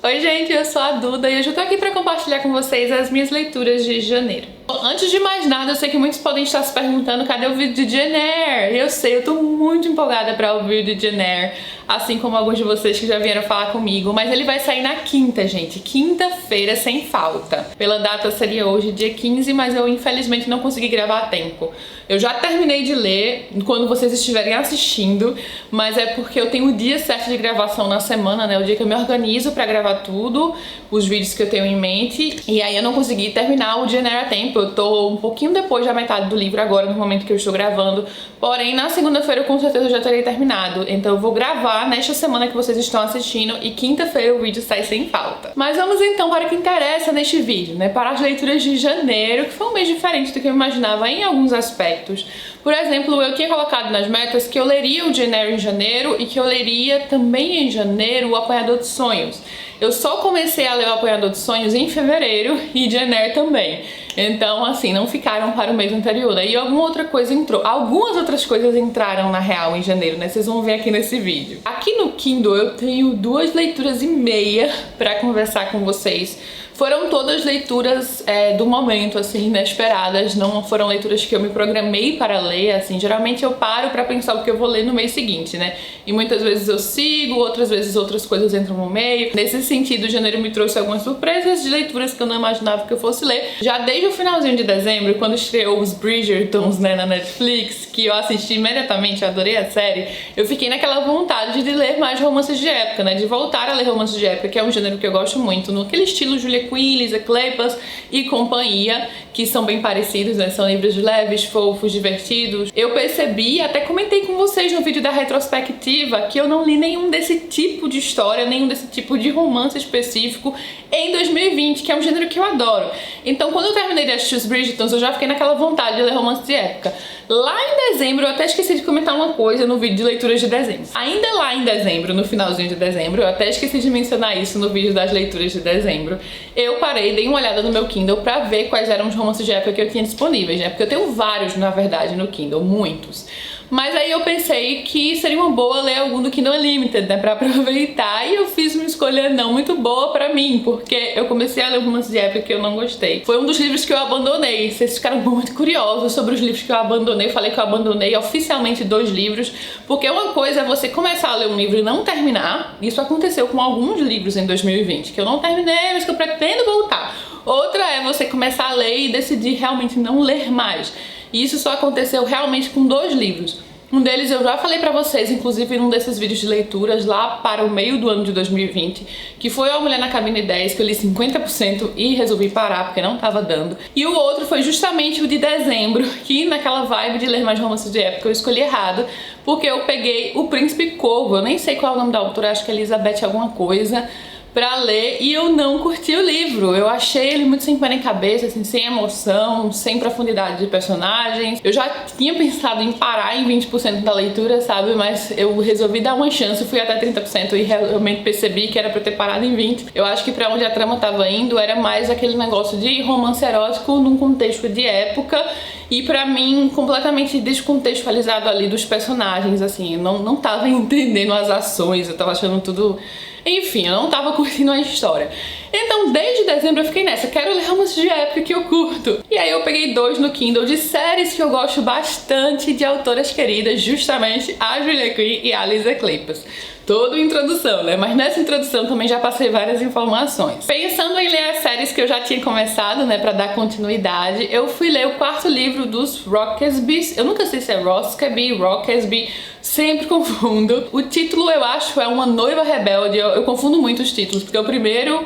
Oi gente, eu sou a Duda e hoje eu tô aqui pra compartilhar com vocês as minhas leituras de janeiro. Antes de mais nada, eu sei que muitos podem estar se perguntando cadê o vídeo de Jane Eyre? Eu sei, eu tô muito empolgada pra ouvir o de Jane Eyre, assim como alguns de vocês que já vieram falar comigo, mas ele vai sair na quinta, gente, quinta-feira sem falta. Pela data seria hoje, dia 15, mas eu infelizmente não consegui gravar a tempo. Eu já terminei de ler quando vocês estiverem assistindo, mas é porque eu tenho o dia certo de gravação na semana, né? O dia que eu me organizo pra gravar tudo, os vídeos que eu tenho em mente, e aí eu não consegui terminar o Jane Eyre a tempo. Eu tô um pouquinho depois da metade do livro agora, no momento que eu estou gravando, porém na segunda-feira eu com certeza já terei terminado, então eu vou gravar nesta semana que vocês estão assistindo e quinta-feira o vídeo sai sem falta. Mas vamos então para o que interessa neste vídeo, né? Para as leituras de janeiro, que foi um mês diferente do que eu imaginava em alguns aspectos. Por exemplo, eu tinha colocado nas metas que eu leria o Jane Eyre em janeiro e que eu leria também em janeiro o Apanhador de Sonhos. Eu só comecei a ler o Apanhador de Sonhos em fevereiro e Jane Eyre também. Então, assim, não ficaram para o mês anterior. Daí alguma outra coisa entrou. Algumas outras coisas entraram na real em janeiro, né? Vocês vão ver aqui nesse vídeo. Aqui no Kindle eu tenho 2 leituras e meia para conversar com vocês. Foram todas leituras do momento, assim, inesperadas. Não foram leituras que eu me programei para ler, assim. Geralmente eu paro para pensar o que eu vou ler no mês seguinte, né? E muitas vezes eu sigo, outras vezes outras coisas entram no meio. Nesse sentido, janeiro me trouxe algumas surpresas de leituras que eu não imaginava que eu fosse ler. Já desde o finalzinho de dezembro, quando estreou os Bridgertons, né, na Netflix, que eu assisti imediatamente, eu adorei a série, eu fiquei naquela vontade de ler mais romances de época, né? De voltar a ler romances de época, que é um gênero que eu gosto muito, naquele estilo Julia Quinn, Lisa Kleypas e companhia, que são bem parecidos, né? São livros leves, fofos, divertidos. Eu percebi, até comentei com vocês no vídeo da retrospectiva, que eu não li nenhum desse tipo de história, nenhum desse tipo de romance específico em 2020, que é um gênero que eu adoro. Então, quando eu terminei de assistir os Bridgertons, eu já fiquei naquela vontade de ler romance de época. Lá em dezembro, eu até esqueci de comentar uma coisa no vídeo de leituras de dezembro. Ainda lá em dezembro, no finalzinho de dezembro, eu até esqueci de mencionar isso no vídeo das leituras de dezembro, eu parei, dei uma olhada no meu Kindle pra ver quais eram os romances de época que eu tinha disponíveis, né? Porque eu tenho vários, na verdade, no Kindle, muitos. Mas aí eu pensei que seria uma boa ler algum do Kindle Unlimited, né, pra aproveitar, e eu fiz uma escolha não muito boa pra mim, porque eu comecei a ler um romance de época que eu não gostei. Foi um dos livros que eu abandonei. Vocês ficaram muito curiosos sobre os livros que eu abandonei. Eu falei que eu abandonei oficialmente 2 livros, porque uma coisa é você começar a ler um livro e não terminar. Isso aconteceu com alguns livros em 2020, que eu não terminei, mas que eu pretendo voltar. Outra é você começar a ler e decidir realmente não ler mais. E isso só aconteceu realmente com 2 livros. Um deles eu já falei pra vocês, inclusive num desses vídeos de leituras lá para o meio do ano de 2020, que foi A Mulher na Cabine 10, que eu li 50% e resolvi parar porque não tava dando. E o outro foi justamente o de dezembro, que naquela vibe de ler mais romances de época eu escolhi errado, porque eu peguei O Príncipe Corvo, eu nem sei qual é o nome da autora, acho que é Elizabeth alguma coisa, pra ler, e eu não curti o livro. Eu achei ele muito sem pé nem cabeça, assim, sem emoção, sem profundidade de personagens. Eu já tinha pensado em parar em 20% da leitura, sabe? Mas eu resolvi dar uma chance, fui até 30% e realmente percebi que era pra ter parado em 20%. Eu acho que pra onde a trama tava indo era mais aquele negócio de romance erótico num contexto de época, e pra mim completamente descontextualizado ali dos personagens, assim, eu não tava entendendo as ações, eu tava achando tudo... Enfim, eu não tava curtindo a história. Então, desde dezembro eu fiquei nessa, quero ler romances de época que eu curto. E aí eu peguei 2 no Kindle de séries que eu gosto bastante, de autoras queridas, justamente a Julia Quinn e a Lisa Kleypas. Toda introdução, né? Mas nessa introdução também já passei várias informações. Pensando em ler as séries que eu já tinha começado, né, pra dar continuidade, eu fui ler o 4º livro dos Rockesbys. Eu nunca sei se é Rockesby, sempre confundo. O título, eu acho, é Uma Noiva Rebelde. Eu confundo muito os títulos, porque o primeiro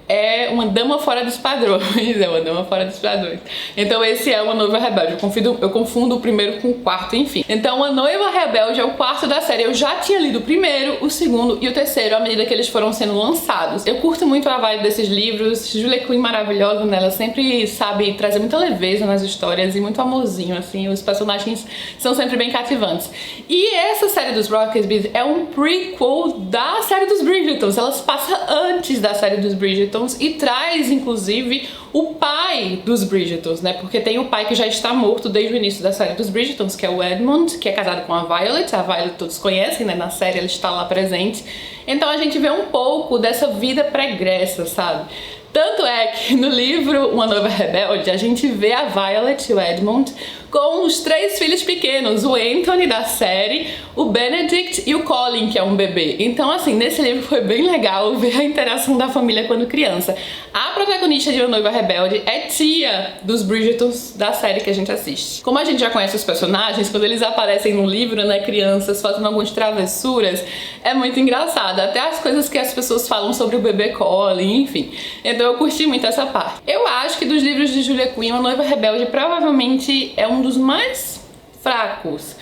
é Uma Dama Fora dos Padrões, é Uma Dama Fora dos Padrões. Então esse é Uma Noiva Rebelde, eu confundo o primeiro com o 4º, enfim. Então Uma Noiva Rebelde é o 4º da série. Eu já tinha lido o primeiro, o 2º e o 3º à medida que eles foram sendo lançados. Eu curto muito a vibe desses livros, Julia Quinn maravilhosa, né? Ela sempre sabe trazer muita leveza nas histórias e muito amorzinho, assim, os personagens são sempre bem cativantes. E essa série dos Rockesbys é um prequel da série dos Bridgertons, ela se passa antes da série dos Bridgertons, Bridgertons e traz, inclusive, o pai dos Bridgertons, né? Porque tem o pai que já está morto desde o início da série dos Bridgertons, que é o Edmund, que é casado com a Violet. A Violet todos conhecem, né? Na série ela está lá presente. Então a gente vê um pouco dessa vida pregressa, sabe? Tanto é que no livro Uma Noiva Rebelde a gente vê a Violet e o Edmund com os 3 filhos pequenos, o Anthony da série, o Benedict e o Colin, que é um bebê. Então assim, nesse livro foi bem legal ver a interação da família quando criança. A protagonista de Uma Noiva Rebelde é tia dos Bridgertons da série que a gente assiste. Como a gente já conhece os personagens, quando eles aparecem no livro, né, crianças fazendo algumas travessuras, é muito engraçado. Até as coisas que as pessoas falam sobre o bebê Colin, enfim. Então eu curti muito essa parte. Eu acho que dos livros de Julia Quinn, Uma Noiva Rebelde provavelmente é um dos mais fracos.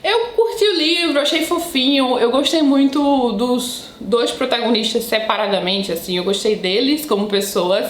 Eu curti o livro, achei fofinho, eu gostei muito dos 2 protagonistas separadamente, assim, eu gostei deles como pessoas,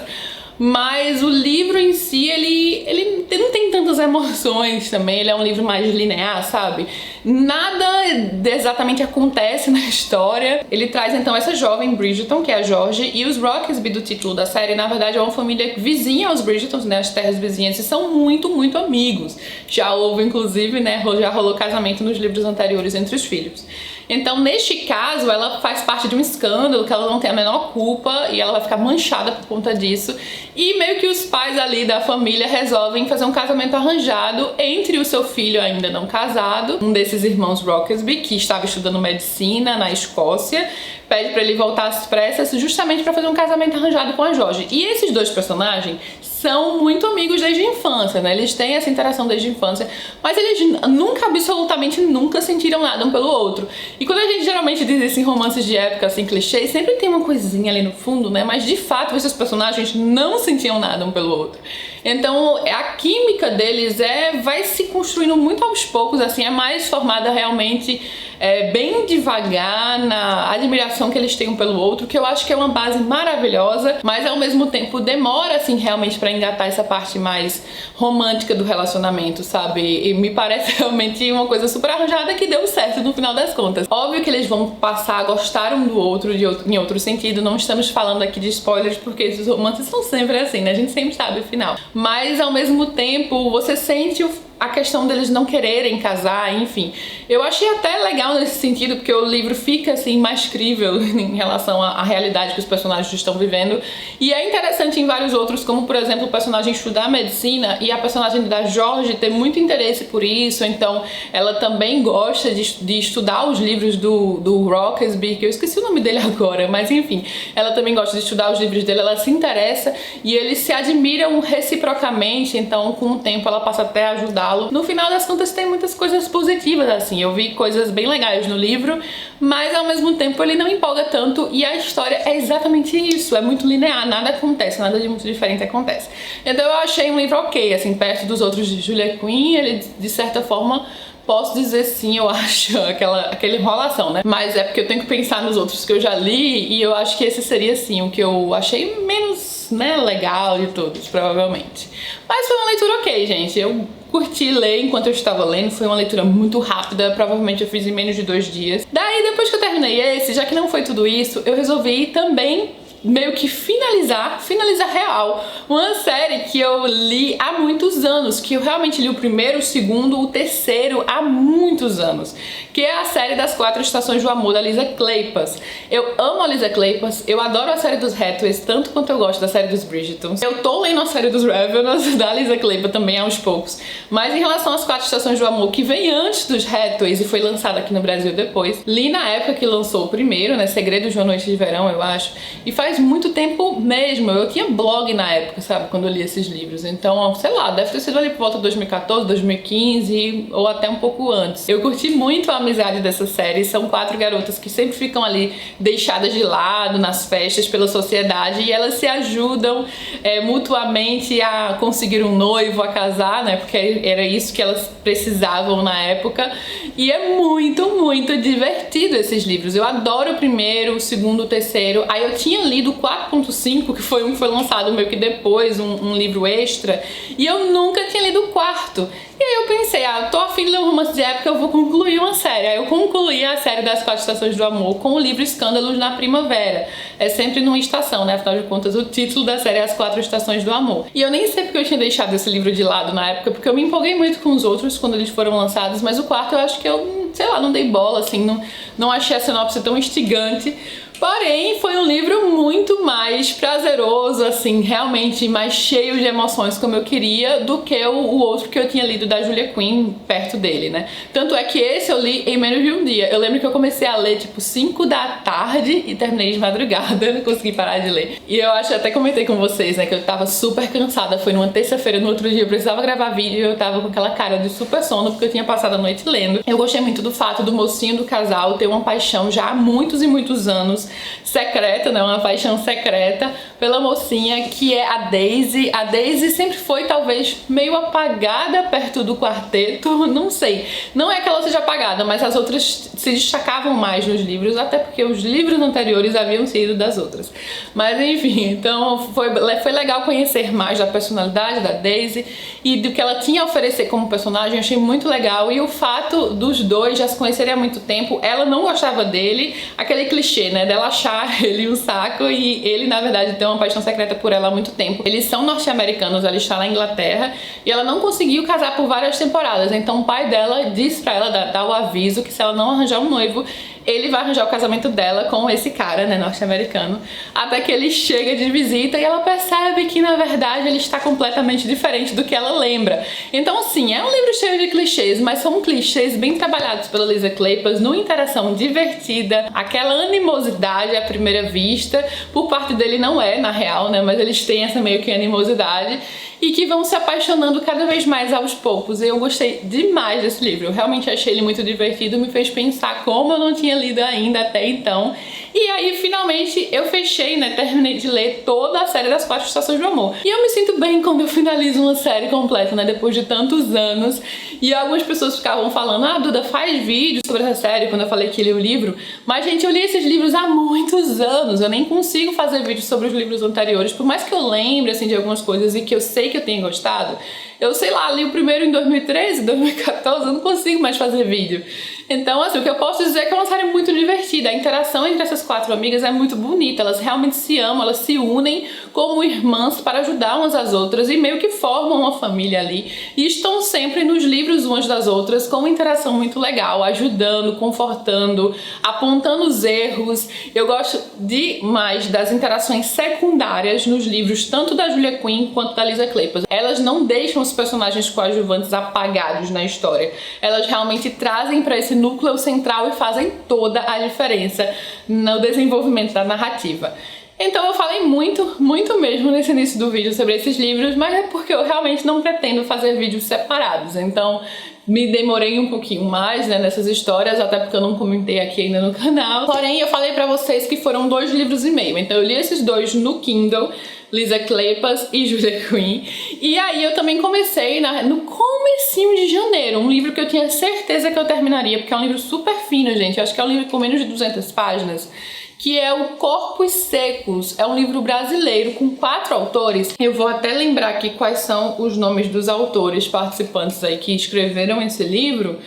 mas o livro em si, ele não tem tantas emoções também, ele é um livro mais linear, sabe? Nada exatamente acontece na história. Ele traz então essa jovem Bridgerton, que é a George, e os Rockesby do título da série, na verdade é uma família vizinha aos Bridgertons, né, as terras vizinhas, e são muito, muito amigos. Já houve, inclusive, né, já rolou casamento nos livros anteriores entre os filhos. Então, neste caso, ela faz parte de um escândalo que ela não tem a menor culpa e ela vai ficar manchada por conta disso. E meio que os pais ali da família resolvem fazer um casamento arranjado entre o seu filho ainda não casado, um desses irmãos Rockesby, que estava estudando medicina na Escócia, pede pra ele voltar às pressas justamente pra fazer um casamento arranjado com a George. E esses 2 personagens são muito amigos desde a infância, né? Eles têm essa interação desde a infância, mas eles nunca, absolutamente nunca sentiram nada um pelo outro. E quando a gente geralmente diz isso em romances de época, assim, clichês, sempre tem uma coisinha ali no fundo, né? Mas de fato esses personagens não sentiam nada um pelo outro. Então a química deles vai se construindo muito aos poucos, assim, é mais formada realmente bem devagar na admiração que eles têm um pelo outro, que eu acho que é uma base maravilhosa, mas ao mesmo tempo demora, assim, realmente pra engatar essa parte mais romântica do relacionamento, sabe? E me parece realmente uma coisa super arranjada que deu certo no final das contas. Óbvio que eles vão passar a gostar um do outro em outro sentido, não estamos falando aqui de spoilers, porque esses romances são sempre assim, né? A gente sempre sabe o final. Mas ao mesmo tempo, você sente a questão deles não quererem casar, enfim. Eu achei até legal nesse sentido, porque o livro fica assim mais crível em relação à realidade que os personagens estão vivendo. E é interessante em vários outros, como por exemplo o personagem estudar medicina e a personagem da George ter muito interesse por isso, então ela também gosta de estudar os livros do Rockesby, que eu esqueci o nome dele agora, mas enfim, ela também gosta de estudar os livros dele, ela se interessa e eles se admiram reciprocamente, então com o tempo ela passa até a ajudá-lo. No final das contas tem muitas coisas positivas, assim, eu vi coisas bem legais no livro, mas ao mesmo tempo ele não empolga tanto e a história é exatamente isso, é muito linear, nada acontece, nada de muito diferente acontece. Então eu achei um livro ok, assim, perto dos outros de Julia Quinn, ele de certa forma posso dizer sim, eu acho, aquela enrolação, né? Mas é porque eu tenho que pensar nos outros que eu já li e eu acho que esse seria sim o que eu achei menos, né, legal de todos, provavelmente. Mas foi uma leitura ok, gente, eu curti ler enquanto eu estava lendo, foi uma leitura muito rápida, provavelmente eu fiz em menos de 2 dias. Daí, depois que eu terminei esse, já que não foi tudo isso, eu resolvi também meio que finalizar real, uma série que eu li há muitos anos, que eu realmente li o primeiro, o segundo, o terceiro há muitos anos, que é a série das 4 Estações do Amor, da Lisa Kleypas. Eu amo a Lisa Kleypas, eu adoro a série dos Hathaways, tanto quanto eu gosto da série dos Bridgertons. Eu tô lendo a série dos Revenants, da Lisa Kleypas também aos poucos, mas em relação às 4 Estações do Amor, que vem antes dos Hathaways e foi lançada aqui no Brasil depois, li na época que lançou o primeiro, né, Segredos de uma Noite de Verão, eu acho, e faz muito tempo mesmo, eu tinha blog na época, sabe, quando eu li esses livros, então, sei lá, deve ter sido ali por volta de 2014, 2015 ou até um pouco antes. Eu curti muito a amizade dessa série, são 4 garotas que sempre ficam ali deixadas de lado nas festas pela sociedade e elas se ajudam mutuamente a conseguir um noivo, a casar, né, porque era isso que elas precisavam na época, e é muito, muito divertido esses livros. Eu adoro o primeiro, o segundo, o terceiro. Aí eu tinha lido lido o 4.5, que foi lançado meio que depois, um livro extra, e eu nunca tinha lido o quarto. E aí eu pensei, eu tô afim de ler um romance de época, eu vou concluir uma série. Aí eu concluí a série das 4 Estações do Amor com o livro Escândalos na Primavera. É sempre numa estação, né? Afinal de contas, o título da série é As 4 Estações do Amor. E eu nem sei porque eu tinha deixado esse livro de lado na época, porque eu me empolguei muito com os outros quando eles foram lançados, mas o quarto eu acho que eu, sei lá, não dei bola, assim, não achei a sinopse tão instigante. Porém, foi um livro muito mais prazeroso, assim, realmente mais cheio de emoções como eu queria do que o outro que eu tinha lido da Julia Quinn perto dele, né? Tanto é que esse eu li em menos de um dia. Eu lembro que eu comecei a ler tipo 5 da tarde e terminei de madrugada, não consegui parar de ler. E eu acho, até comentei com vocês, né, que eu tava super cansada. Foi numa terça-feira, no outro dia eu precisava gravar vídeo e eu tava com aquela cara de super sono porque eu tinha passado a noite lendo. Eu gostei muito do fato do mocinho do casal ter uma paixão já há muitos e muitos anos, secreta, né, uma paixão secreta pela mocinha que é a Daisy. A Daisy sempre foi talvez meio apagada perto do quarteto, não sei. Não é que ela seja apagada, mas as outras se destacavam mais nos livros, até porque os livros anteriores haviam sido das outras. Mas enfim, então foi legal conhecer mais da personalidade da Daisy e do que ela tinha a oferecer como personagem. Eu achei muito legal. E o fato dos dois já se conhecerem há muito tempo, ela não gostava dele, aquele clichê, né, dela achar ele um saco e ele na verdade tem uma paixão secreta por ela há muito tempo. Eles são norte-americanos, ela está na Inglaterra e ela não conseguiu casar por várias temporadas, então o pai dela disse pra ela, dar o aviso que se ela não arranjar um noivo, ele vai arranjar o casamento dela com esse cara, né, norte-americano, até que ele chega de visita e ela percebe que na verdade ele está completamente diferente do que ela lembra. Então assim, é um livro cheio de clichês, mas são clichês bem trabalhados pela Lisa Kleypas, numa interação divertida, aquela animosidade à primeira vista, por parte dele não é, na real, né, mas eles têm essa meio que animosidade e que vão se apaixonando cada vez mais aos poucos. Eu gostei demais desse livro, eu realmente achei ele muito divertido, me fez pensar como eu não tinha lido ainda até então. E aí finalmente eu fechei, né, terminei de ler toda a série das 4 Estações do Amor. E eu me sinto bem quando eu finalizo uma série completa, né, depois de tantos anos. E algumas pessoas ficavam falando, Duda, faz vídeo sobre essa série, quando eu falei que li o livro. Mas gente, eu li esses livros há muitos anos, eu nem consigo fazer vídeo sobre os livros anteriores, por mais que eu lembre, assim, de algumas coisas e que eu sei que eu tenho gostado. Eu sei lá, li o primeiro em 2013, 2014, eu não consigo mais fazer vídeo. Então, assim, o que eu posso dizer é que é uma série muito divertida. A interação entre essas 4 amigas é muito bonita. Elas realmente se amam, elas se unem como irmãs para ajudar umas às outras e meio que formam uma família ali. E estão sempre nos livros umas das outras com uma interação muito legal, ajudando, confortando, apontando os erros. Eu gosto demais das interações secundárias nos livros, tanto da Julia Quinn quanto da Lisa Kleypas. Elas não deixam os personagens coadjuvantes apagados na história. Elas realmente trazem para esse núcleo central e fazem toda a diferença no desenvolvimento da narrativa. Então eu falei muito mesmo nesse início do vídeo sobre esses livros, mas é porque eu realmente não pretendo fazer vídeos separados. Então me demorei um pouquinho mais, né, nessas histórias, até porque eu não comentei aqui ainda no canal. Porém, eu falei pra vocês que foram 2 livros e meio. Então eu li esses 2 no Kindle, Lisa Kleypas e Julia Quinn. E aí eu também comecei no comecinho de janeiro, um livro que eu tinha certeza que eu terminaria, porque é um livro super fino, gente. Eu acho que é um livro com menos de 200 páginas. Que é o Corpos Secos. É um livro brasileiro com 4 autores. Eu vou até lembrar aqui quais são os nomes dos autores participantes aí que escreveram esse livro,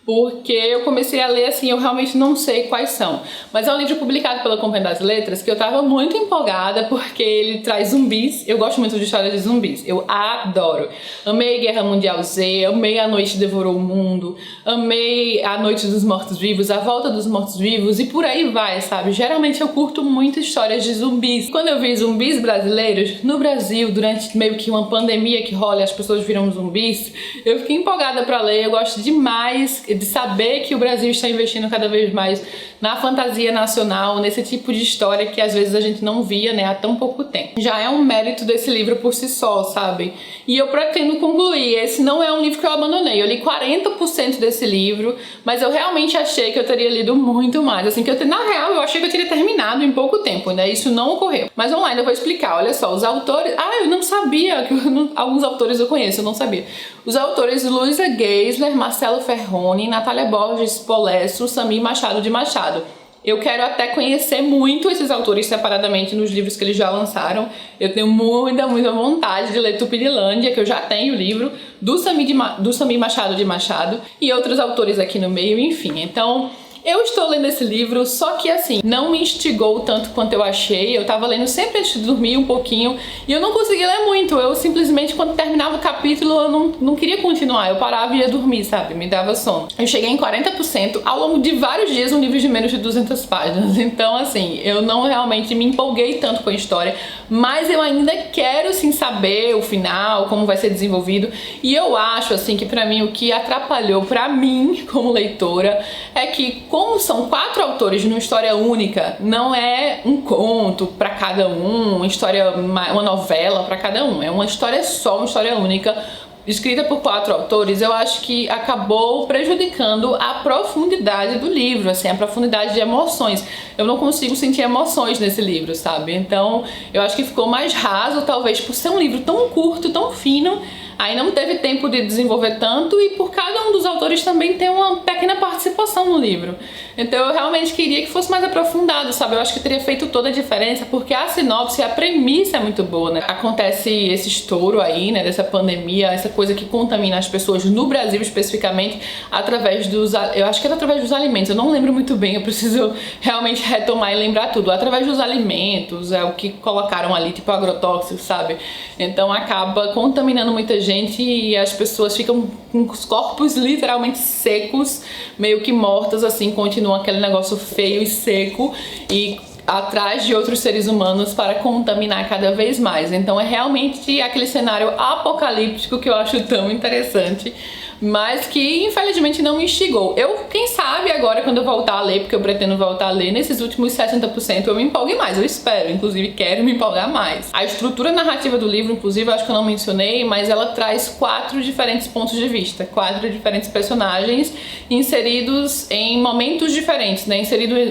porque eu comecei a ler assim, eu realmente não sei quais são. Mas é um livro publicado pela Companhia das Letras que eu tava muito empolgada porque ele traz zumbis. Eu gosto muito de histórias de zumbis, eu adoro. Amei Guerra Mundial Z, amei A Noite Devorou o Mundo, amei A Noite dos Mortos-Vivos, A Volta dos Mortos-Vivos e por aí vai, sabe? Geralmente eu curto muito histórias de zumbis. Quando eu vi zumbis brasileiros, no Brasil, durante meio que uma pandemia que rola e as pessoas viram zumbis, eu fiquei empolgada pra ler, eu gosto demais de saber que o Brasil está investindo cada vez mais na fantasia nacional, nesse tipo de história que às vezes a gente não via, né, há tão pouco tempo. Já é um mérito desse livro por si só, sabe? E eu pretendo concluir. Esse não é um livro que eu abandonei. Eu li 40% desse livro, mas eu realmente achei que eu teria lido muito mais. Assim, na real, eu achei que eu teria terminado em pouco tempo, né? Isso não ocorreu. Mas vamos lá, eu vou explicar. Olha só, os autores... eu não sabia que alguns autores eu conheço, eu não sabia. Os autores Luisa Geisler, Marcelo Ferroni, Natália Borges Polesso, Samir Machado de Machado. Eu quero até conhecer muito esses autores separadamente nos livros que eles já lançaram. Eu tenho muita vontade de ler Tupinilândia, que eu já tenho o livro, do Samir Machado de Machado, e outros autores aqui no meio, enfim. Então, eu estou lendo esse livro, só que assim, não me instigou tanto quanto eu achei. Eu tava lendo sempre antes de dormir um pouquinho e eu não consegui ler muito. Eu simplesmente, quando terminava o capítulo, eu não queria continuar. Eu parava e ia dormir, sabe? Me dava sono. Eu cheguei em 40% ao longo de vários dias, um livro de menos de 200 páginas. Então, assim, eu não realmente me empolguei tanto com a história, mas eu ainda quero, sim, saber o final, como vai ser desenvolvido. E eu acho, assim, que pra mim o que atrapalhou pra mim, como leitora, é que como são 4 autores numa história única, não é um conto pra cada um, uma novela pra cada um, é uma história só, uma história única, escrita por 4 autores. Eu acho que acabou prejudicando a profundidade do livro, assim, a profundidade de emoções. Eu não consigo sentir emoções nesse livro, sabe? Então, eu acho que ficou mais raso, talvez por ser um livro tão curto, tão fino. Aí não teve tempo de desenvolver tanto e por cada um dos autores também tem uma pequena participação no livro. Então eu realmente queria que fosse mais aprofundado, sabe? Eu acho que teria feito toda a diferença, porque a sinopse, a premissa é muito boa, né? Acontece esse estouro aí, né, dessa pandemia, essa coisa que contamina as pessoas no Brasil especificamente, através dos... Eu acho que era através dos alimentos, eu não lembro muito bem, eu preciso realmente retomar e lembrar tudo. Através dos alimentos, é o que colocaram ali, tipo agrotóxicos, sabe? Então acaba contaminando muita gente e as pessoas ficam com os corpos literalmente secos, meio que mortas, assim, continua aquele negócio feio e seco e atrás de outros seres humanos para contaminar cada vez mais. Então é realmente aquele cenário apocalíptico que eu acho tão interessante, mas que infelizmente não me instigou. Quem sabe agora, quando eu voltar a ler, porque eu pretendo voltar a ler, nesses últimos 60% eu me empolgue mais, eu espero, inclusive quero me empolgar mais. A estrutura narrativa do livro, inclusive, eu acho que eu não mencionei, mas ela traz 4 diferentes pontos de vista, 4 diferentes personagens inseridos em momentos diferentes, né?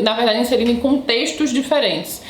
Na verdade, inserido em contextos diferentes.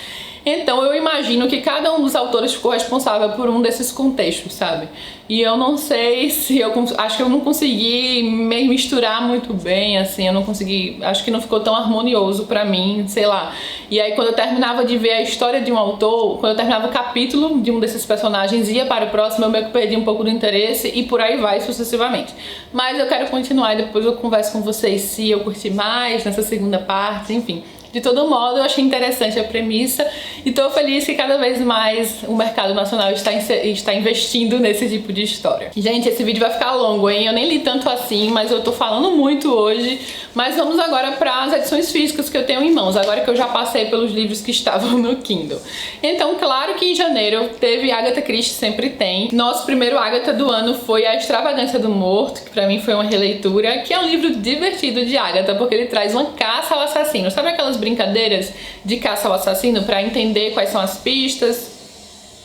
Então eu imagino que cada um dos autores ficou responsável por um desses contextos, sabe? E eu não sei se acho que eu não consegui me misturar muito bem, assim, eu não consegui, acho que não ficou tão harmonioso pra mim, sei lá. E aí quando eu terminava de ver a história de um autor, quando eu terminava o capítulo de um desses personagens, ia para o próximo, eu meio que perdi um pouco do interesse e por aí vai sucessivamente. Mas eu quero continuar e depois eu converso com vocês se eu curti mais nessa segunda parte, enfim. De todo modo, eu achei interessante a premissa e tô feliz que cada vez mais o mercado nacional está investindo nesse tipo de história. Gente, esse vídeo vai ficar longo, hein? Eu nem li tanto assim, mas eu tô falando muito hoje. Mas vamos agora para as edições físicas que eu tenho em mãos, agora que eu já passei pelos livros que estavam no Kindle. Então, claro que em janeiro teve Agatha Christie, sempre tem. Nosso primeiro Agatha do ano foi A Extravagância do Morto, que pra mim foi uma releitura, que é um livro divertido de Agatha, porque ele traz uma caça ao assassino. Sabe aquelas brincadeiras de caça ao assassino para entender quais são as pistas?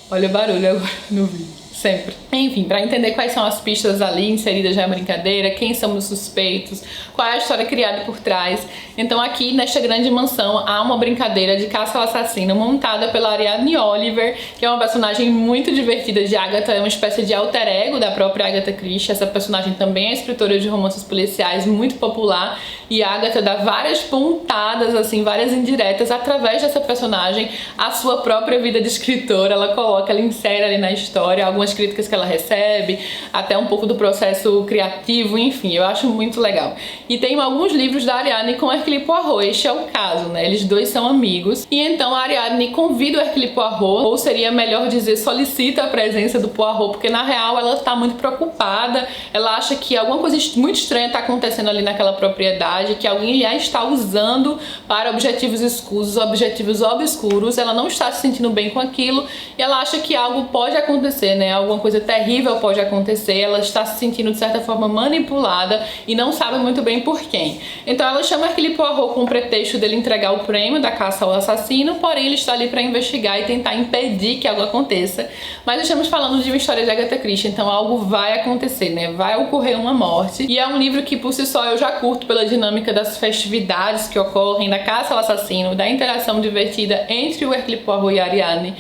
Olha o barulho agora no vídeo. Sempre. Enfim, para entender quais são as pistas ali inseridas na brincadeira, quem são os suspeitos, qual é a história criada por trás. Então aqui nesta grande mansão há uma brincadeira de caça ao assassino montada pela Ariadne Oliver, que é uma personagem muito divertida de Agatha, é uma espécie de alter ego da própria Agatha Christie. Essa personagem também é escritora de romances policiais muito popular e a Agatha dá várias pontadas, assim, várias indiretas através dessa personagem à sua própria vida de escritora. Ela insere ali na história algumas críticas que ela recebe, até um pouco do processo criativo, enfim, eu acho muito legal. E tem alguns livros da Ariadne com Hercule Poirot, este é o caso, né? Eles dois são amigos, e então a Ariadne convida o Hercule Poirot, ou seria melhor dizer, solicita a presença do Poirot, porque na real ela tá muito preocupada, ela acha que alguma coisa muito estranha tá acontecendo ali naquela propriedade, que alguém já está usando para objetivos escusos, objetivos obscuros, ela não está se sentindo bem com aquilo, e ela acha que algo pode acontecer, né? Alguma coisa terrível pode acontecer, ela está se sentindo de certa forma manipulada e não sabe muito bem por quem. Então ela chama Hercule Poirot com o pretexto dele entregar o prêmio da caça ao assassino, porém ele está ali para investigar e tentar impedir que algo aconteça. Mas estamos falando de uma história de Agatha Christie, então algo vai acontecer, né? Vai ocorrer uma morte. E é um livro que por si só eu já curto pela dinâmica das festividades que ocorrem, da caça ao assassino, da interação divertida entre o Hercule Poirot e a Ariadne.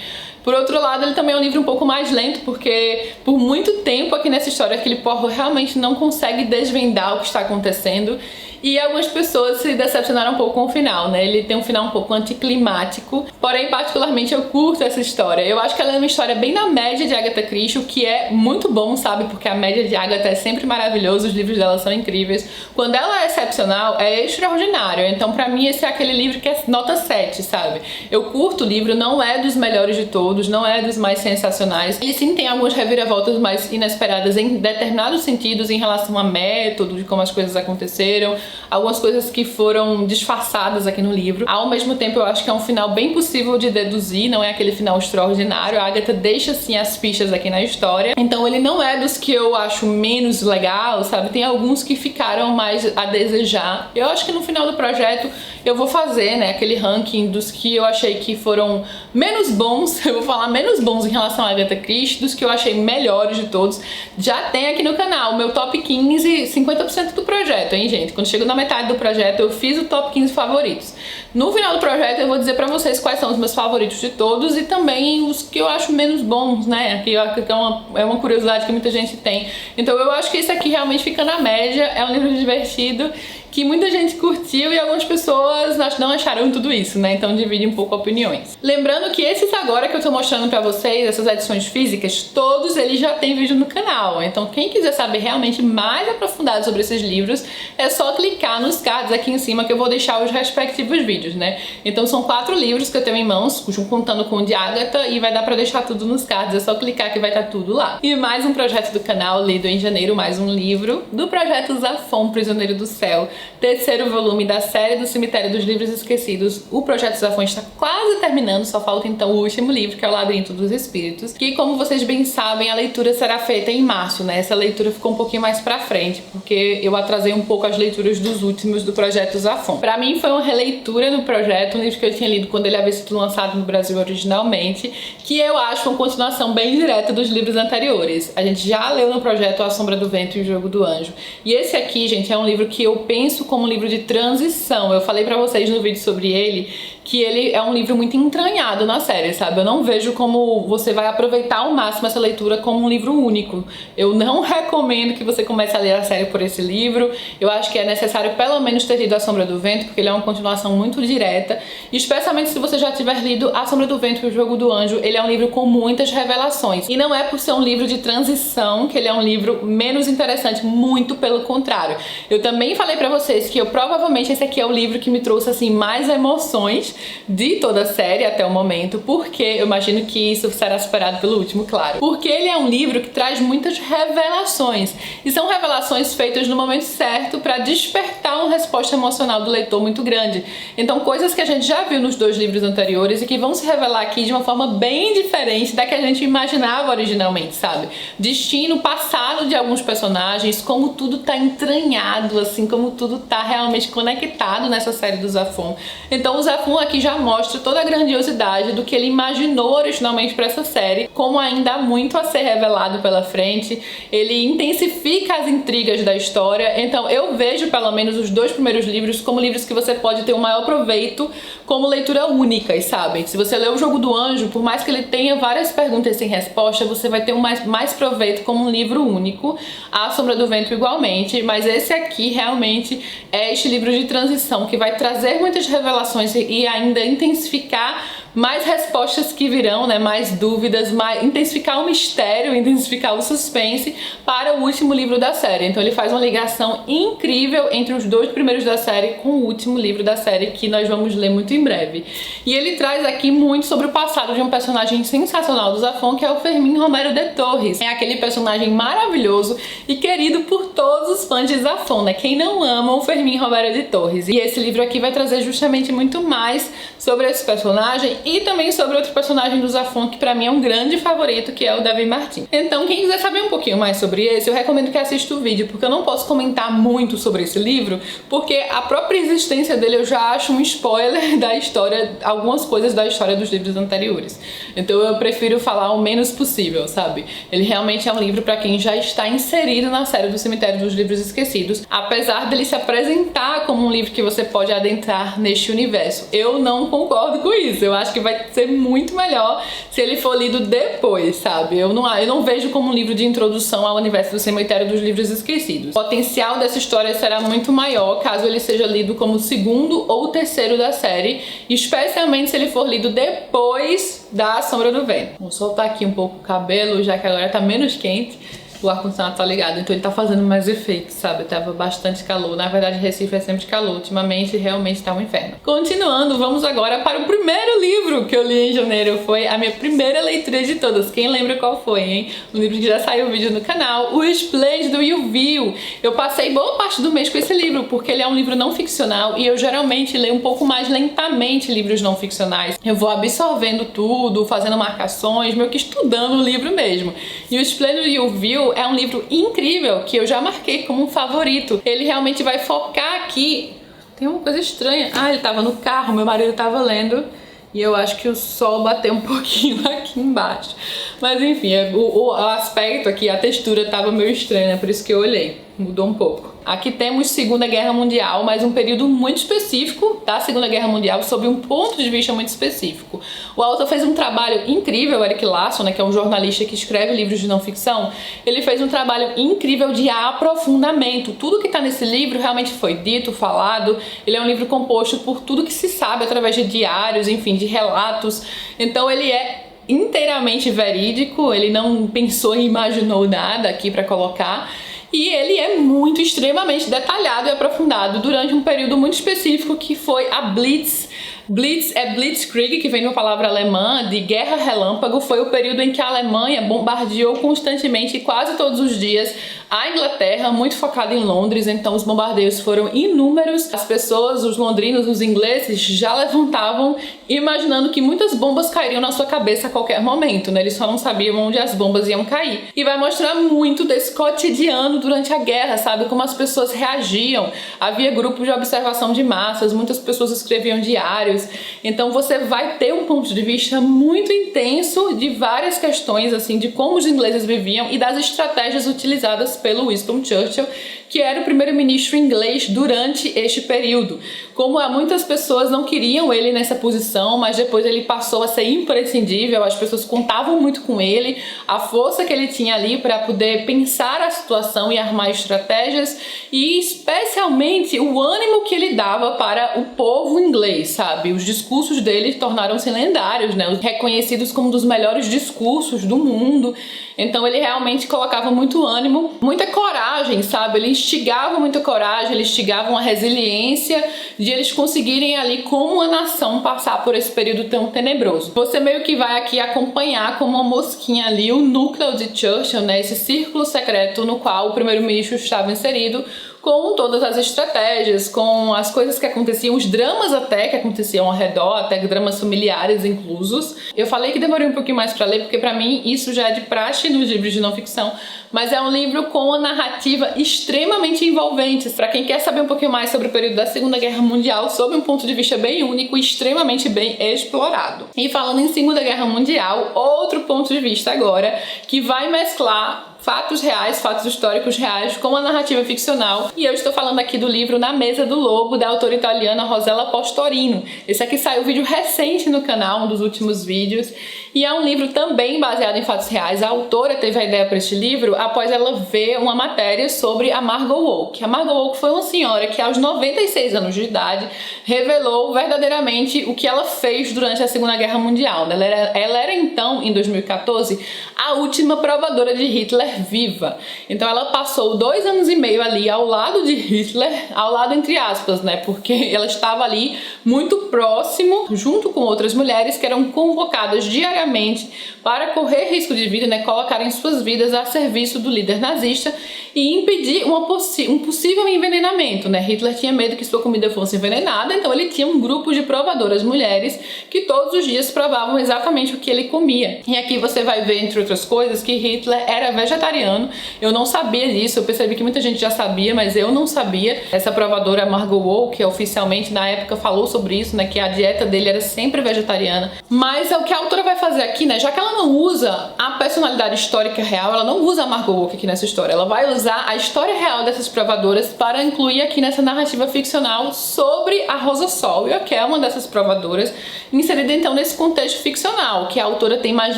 Por outro lado, ele também é um livro um pouco mais lento, porque por muito tempo aqui nessa história Hercule Poirot realmente não consegue desvendar o que está acontecendo. e algumas pessoas se decepcionaram um pouco com o final, né? Ele tem um final um pouco anticlimático, porém particularmente eu curto essa história. Eu acho que ela é uma história bem na média de Agatha Christie, o que é muito bom, sabe? Porque a média de Agatha é sempre maravilhosa, os livros dela são incríveis. Quando ela é excepcional, é extraordinário. Então pra mim esse é aquele livro que é nota 7, sabe? Eu curto o livro, não é dos melhores de todos, não é dos mais sensacionais. Ele sim tem algumas reviravoltas mais inesperadas em determinados sentidos em relação a método, de como as coisas aconteceram, algumas coisas que foram disfarçadas aqui no livro. Ao mesmo tempo eu acho que é um final bem possível de deduzir, não é aquele final extraordinário. A Agatha deixa assim as fichas aqui na história, então ele não é dos que eu acho menos legal, sabe? Tem alguns que ficaram mais a desejar. Eu acho que no final do projeto eu vou fazer, né, aquele ranking dos que eu achei que foram menos bons, eu vou falar menos bons em relação a Agatha Christie, dos que eu achei melhores de todos. Já tem aqui no canal o meu top 15, 50% do projeto, hein, gente? Quando chego na metade do projeto eu fiz o top 15 favoritos. No final do projeto eu vou dizer pra vocês quais são os meus favoritos de todos e também os que eu acho menos bons, né? Que é uma curiosidade que muita gente tem. Então eu acho que esse aqui realmente fica na média, é um livro divertido, que muita gente curtiu e algumas pessoas não acharam tudo isso, né? Então divide um pouco opiniões. Lembrando que esses agora que eu tô mostrando pra vocês, essas edições físicas, todos eles já tem vídeo no canal. Então quem quiser saber realmente mais aprofundado sobre esses livros, é só clicar nos cards aqui em cima que eu vou deixar os respectivos vídeos, né? Então são 4 livros que eu tenho em mãos, contando com o de Agatha, e vai dar pra deixar tudo nos cards, é só clicar que vai estar tudo lá. E mais um projeto do canal, lido em janeiro, mais um livro do projeto Zafon, Prisioneiro do Céu. Terceiro volume da série do Cemitério dos Livros Esquecidos. O projeto Zafon está quase terminando, só falta então o último livro, que é o Labirinto dos Espíritos, que, como vocês bem sabem, a leitura será feita em março, né? Essa leitura ficou um pouquinho mais pra frente, porque eu atrasei um pouco as leituras dos últimos do projeto Zafon. Pra mim foi uma releitura no projeto, um livro que eu tinha lido quando ele havia sido lançado no Brasil originalmente, que eu acho uma continuação bem direta dos livros anteriores. A gente já leu no projeto A Sombra do Vento e o Jogo do Anjo. E esse aqui, gente, é um livro que eu penso como um livro de transição. Eu falei pra vocês no vídeo sobre ele que ele é um livro muito entranhado na série, sabe? Eu não vejo como você vai aproveitar ao máximo essa leitura como um livro único. Eu não recomendo que você comece a ler a série por esse livro. Eu acho que é necessário pelo menos ter lido A Sombra do Vento, porque ele é uma continuação muito direta, e especialmente se você já tiver lido A Sombra do Vento e o Jogo do Anjo, ele é um livro com muitas revelações. E não é por ser um livro de transição que ele é um livro menos interessante, muito pelo contrário. Eu também falei pra vocês que provavelmente esse aqui é o livro que me trouxe assim mais emoções de toda a série até o momento, porque eu imagino que isso será superado pelo último, claro. Porque ele é um livro que traz muitas revelações, e são revelações feitas no momento certo para despertar uma resposta emocional do leitor muito grande. Então coisas que a gente já viu nos 2 livros anteriores e que vão se revelar aqui de uma forma bem diferente da que a gente imaginava originalmente, sabe? Destino, passado de alguns personagens, como tudo tá entranhado, assim, como tudo tá realmente conectado nessa série do Zafon. Então o Zafon aqui já mostra toda a grandiosidade do que ele imaginou originalmente para essa série, como ainda há muito a ser revelado pela frente. Ele intensifica as intrigas da história, então eu vejo pelo menos os 2 primeiros livros como livros que você pode ter o maior proveito como leitura única, sabe? Se você ler o Jogo do Anjo, por mais que ele tenha várias perguntas sem resposta, você vai ter mais proveito como um livro único. A Sombra do Vento igualmente, mas esse aqui realmente é este livro de transição que vai trazer muitas revelações e ainda intensificar mais respostas que virão, né? Mais dúvidas, intensificar o mistério, intensificar o suspense para o último livro da série. Então ele faz uma ligação incrível entre os 2 primeiros da série com o último livro da série, que nós vamos ler muito em breve. E ele traz aqui muito sobre o passado de um personagem sensacional do Zafon, que é o Fermín Romero de Torres. É aquele personagem maravilhoso e querido por todos os fãs de Zafon, né? Quem não ama o Fermín Romero de Torres. E esse livro aqui vai trazer justamente muito mais sobre esse personagem e também sobre outro personagem do Zafon que pra mim é um grande favorito, que é o Davi Martin. Então quem quiser saber um pouquinho mais sobre esse, eu recomendo que assista o vídeo, porque eu não posso comentar muito sobre esse livro, porque a própria existência dele eu já acho um spoiler da história, algumas coisas da história dos livros anteriores. Então eu prefiro falar o menos possível, sabe? Ele realmente é um livro pra quem já está inserido na série do Cemitério dos Livros Esquecidos, apesar dele se apresentar como um livro que você pode adentrar neste universo. Eu não concordo com isso. Eu acho acho que vai ser muito melhor se ele for lido depois, sabe? Eu não vejo como um livro de introdução ao universo do Cemitério dos Livros Esquecidos. O potencial dessa história será muito maior caso ele seja lido como o segundo ou o terceiro da série, especialmente se ele for lido depois da A Sombra do Vento. Vou soltar aqui um pouco o cabelo, já que agora tá menos quente. O ar-condicionado tá ligado, então ele tá fazendo mais efeito, sabe? Tava bastante calor. Na verdade, Recife é sempre calor. Ultimamente, realmente tá um inferno. Continuando, vamos agora para o primeiro livro que eu li em janeiro. Foi a minha primeira leitura de todas. Quem lembra qual foi, hein? Um livro que já saiu vídeo no canal, O Esplêndido e o Vil. Eu passei boa parte do mês com esse livro, porque ele é um livro não ficcional e eu geralmente leio um pouco mais lentamente livros não ficcionais. Eu vou absorvendo tudo, fazendo marcações, meio que estudando o livro mesmo. E O Esplêndido e o Vil é um livro incrível que eu já marquei como um favorito. Ele realmente vai focar aqui. Tem uma coisa estranha. Ah, ele tava no carro, meu marido tava lendo e eu acho que o sol bateu um pouquinho aqui embaixo. Mas enfim, o aspecto aqui, a textura tava meio estranha, né? Por isso que eu olhei. Mudou um pouco. Aqui temos Segunda Guerra Mundial, mas um período muito específico da Segunda Guerra Mundial, sob um ponto de vista muito específico. O autor fez um trabalho incrível, Erik Larson, né, que é um jornalista que escreve livros de não ficção. Ele fez um trabalho incrível de aprofundamento. Tudo que está nesse livro realmente foi dito, falado. Ele é um livro composto por tudo que se sabe através de diários, enfim, de relatos. Então ele é inteiramente verídico, ele não pensou e imaginou nada aqui para colocar. E ele é muito, extremamente detalhado e aprofundado durante um período muito específico que foi a Blitz. Blitz é Blitzkrieg, que vem de uma palavra alemã, de guerra relâmpago. Foi o período em que a Alemanha bombardeou constantemente, quase todos os dias, a Inglaterra, muito focada em Londres. Então os bombardeios foram inúmeros. As pessoas, os londrinos, os ingleses, já levantavam imaginando que muitas bombas cairiam na sua cabeça a qualquer momento, né? Eles só não sabiam onde as bombas iam cair. E vai mostrar muito desse cotidiano durante a guerra, sabe? Como as pessoas reagiam. Havia grupos de observação de massas, muitas pessoas escreviam diários. Então você vai ter um ponto de vista muito intenso de várias questões, assim, de como os ingleses viviam e das estratégias utilizadas pelo Winston Churchill, que era o primeiro-ministro inglês durante este período. Como muitas pessoas não queriam ele nessa posição, mas depois ele passou a ser imprescindível, as pessoas contavam muito com ele, a força que ele tinha ali para poder pensar a situação e armar estratégias, e especialmente o ânimo que ele dava para o povo inglês, sabe? Os discursos dele tornaram-se lendários, né? Reconhecidos como um dos melhores discursos do mundo. Então ele realmente colocava muito ânimo, muita coragem, sabe? Ele instigava muita coragem, ele instigava uma resiliência de eles conseguirem ali, como uma nação, passar por esse período tão tenebroso. Você meio que vai aqui acompanhar como uma mosquinha ali o núcleo de Churchill, né? Esse círculo secreto no qual o primeiro-ministro estava inserido, com todas as estratégias, com as coisas que aconteciam, os dramas até que aconteciam ao redor, até dramas familiares inclusos. Eu falei que demorei um pouquinho mais para ler, porque para mim isso já é de praxe nos livros de não ficção, mas é um livro com uma narrativa extremamente envolvente. Para quem quer saber um pouquinho mais sobre o período da Segunda Guerra Mundial, sob um ponto de vista bem único e extremamente bem explorado. E falando em Segunda Guerra Mundial, outro ponto de vista agora, que vai mesclar fatos reais, fatos históricos reais com a narrativa ficcional. E eu estou falando aqui do livro Na Mesa do Lobo, da autora italiana Rossella Pastorino. Esse aqui saiu um vídeo recente no canal, um dos últimos vídeos, e é um livro também baseado em fatos reais. A autora teve a ideia para este livro após ela ver uma matéria sobre a Margot Wolk. A Margot Wolk foi uma senhora que aos 96 anos de idade revelou verdadeiramente o que ela fez durante a Segunda Guerra Mundial. Ela era então, em 2014, a última provadora de Hitler viva. Então ela passou 2 anos e meio ali ao lado de Hitler, ao lado entre aspas, né? Porque ela estava ali muito próximo, junto com outras mulheres que eram convocadas diariamente para correr risco de vida, né? Colocarem suas vidas a serviço do líder nazista e impedir um possível envenenamento, né? Hitler tinha medo que sua comida fosse envenenada, então ele tinha um grupo de provadoras mulheres que todos os dias provavam exatamente o que ele comia. E aqui você vai ver, entre outras coisas, que Hitler era vegetariano. vegetariano. Eu não sabia disso, eu percebi que muita gente já sabia, mas eu não sabia. Essa provadora Margot Wall, que oficialmente na época falou sobre isso, né, que a dieta dele era sempre vegetariana. Mas é o que a autora vai fazer aqui, né, já que ela não usa a personalidade histórica real, ela não usa a Margot Wall aqui nessa história, ela vai usar a história real dessas provadoras para incluir aqui nessa narrativa ficcional sobre a Rosa Sawyer, que é uma dessas provadoras, inserida então nesse contexto ficcional, que a autora tem mais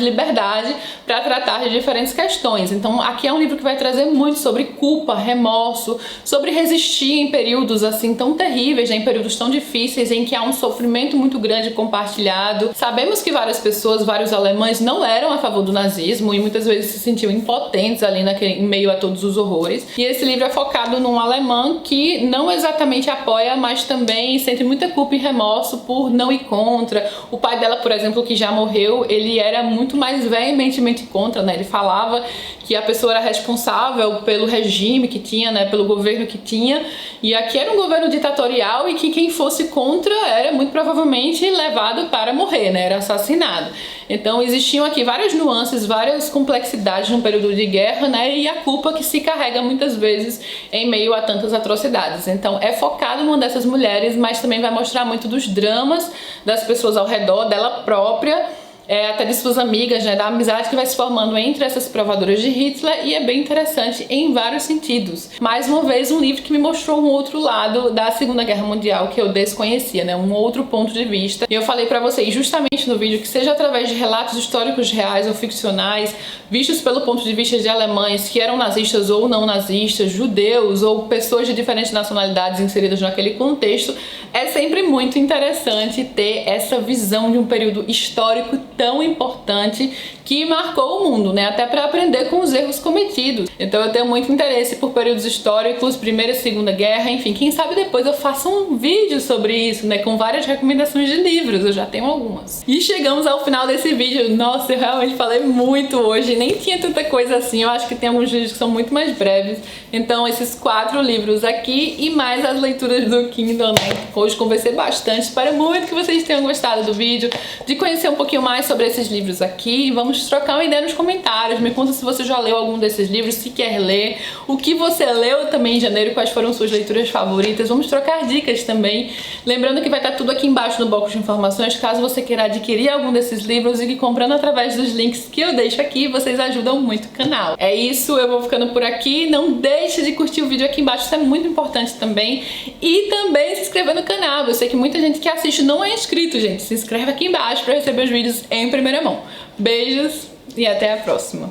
liberdade para tratar de diferentes questões. Então aqui é um livro que vai trazer muito sobre culpa, remorso, sobre resistir em períodos assim tão terríveis, né, em períodos tão difíceis, em que há um sofrimento muito grande compartilhado. Sabemos que várias pessoas, vários alemães não eram a favor do nazismo e muitas vezes se sentiam impotentes ali em meio a todos os horrores. E esse livro é focado num alemão que não exatamente apoia, mas também sente muita culpa e remorso por não ir contra. O pai dela, por exemplo, que já morreu, ele era muito mais veementemente contra, né? Ele falava que a pessoa era responsável pelo regime que tinha, né? Pelo governo que tinha. E aqui era um governo ditatorial e que quem fosse contra era muito provavelmente levado para morrer, né? Era assassinado. Então existiam aqui várias nuances, várias complexidades num período de guerra, né? E a culpa que se carrega muitas vezes em meio a tantas atrocidades. Então é focado em uma dessas mulheres, mas também vai mostrar muito dos dramas das pessoas ao redor, dela própria, até de suas amigas, né, da amizade que vai se formando entre essas provadoras de Hitler, e é bem interessante em vários sentidos. Mais uma vez, um livro que me mostrou um outro lado da Segunda Guerra Mundial que eu desconhecia, né, um outro ponto de vista. E eu falei pra vocês justamente no vídeo que seja através de relatos históricos reais ou ficcionais, vistos pelo ponto de vista de alemães que eram nazistas ou não nazistas, judeus ou pessoas de diferentes nacionalidades inseridas naquele contexto, é sempre muito interessante ter essa visão de um período histórico tão importante que marcou o mundo, né? Até para aprender com os erros cometidos. Então eu tenho muito interesse por períodos históricos, Primeira e Segunda Guerra, enfim, quem sabe depois eu faço um vídeo sobre isso, né? Com várias recomendações de livros, eu já tenho algumas. E chegamos ao final desse vídeo. Nossa, eu realmente falei muito hoje, nem tinha tanta coisa assim, eu acho que tem alguns vídeos que são muito mais breves. Então esses 4 livros aqui e mais as leituras do Kindle, né? Hoje conversei bastante, espero muito que vocês tenham gostado do vídeo, de conhecer um pouquinho mais sobre esses livros aqui. Vamos trocar uma ideia nos comentários, me conta se você já leu algum desses livros, se quer ler, o que você leu também em janeiro, quais foram suas leituras favoritas. Vamos trocar dicas também, lembrando que vai estar tudo aqui embaixo no box de informações, caso você queira adquirir algum desses livros, e que comprando através dos links que eu deixo aqui, vocês ajudam muito o canal. É isso, eu vou ficando por aqui, não deixe de curtir o vídeo aqui embaixo, isso é muito importante também, e também se inscrever no canal. Eu sei que muita gente que assiste não é inscrito, gente, se inscreve aqui embaixo para receber os vídeos em primeira mão. Beijos e até a próxima!